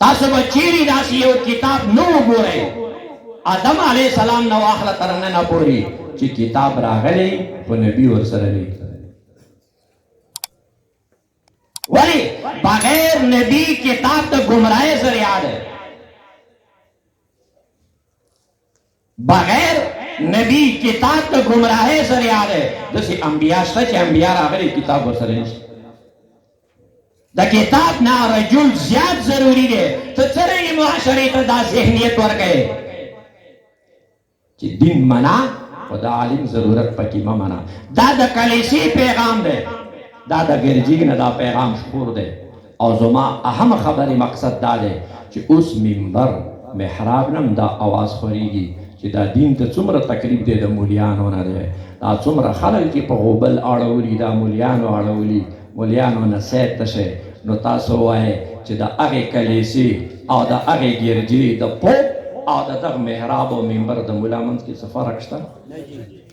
تاسو به چیرې داسې یو کتاب نه وګورئ آدم علیه السلام نه واخله تر ننه پورې چې کتاب راغلی خو نبي ورسره نه ولی بغیر نبی کتاب د گمراهۍ ذریعہ ده بغیر نبی کتاب د گمراهۍ ذریعہ ده داسې انبیا شته چې انبیا راغلي کتاب ورسره نشته د کتاب نه رجل زیات ضروری دی ته څرنګه معاشرې ته دا ذهنیت ورکړې چې دین منا او د عالم ضرورت پکې مه منا دا د کلیسې پیغام دی دا د ګرجي نه دا پیغام شخور دی او زما اهم خبرې مقصد دا دی چې اوس منبر محراب نم دا आवाज خوريږي چې دا دین ته څومره تکلیف دی د مولیانو نه دی دا څومره خلک چې په غوبل اړولي دا مولیانو اړولي مولیانو نه سید تشه نو تاسو وایي چې د هغې کلیسې او د هغې ګرجي د پوپ او د دغه محراب او منبر د مولا منځ کې څه فرق شته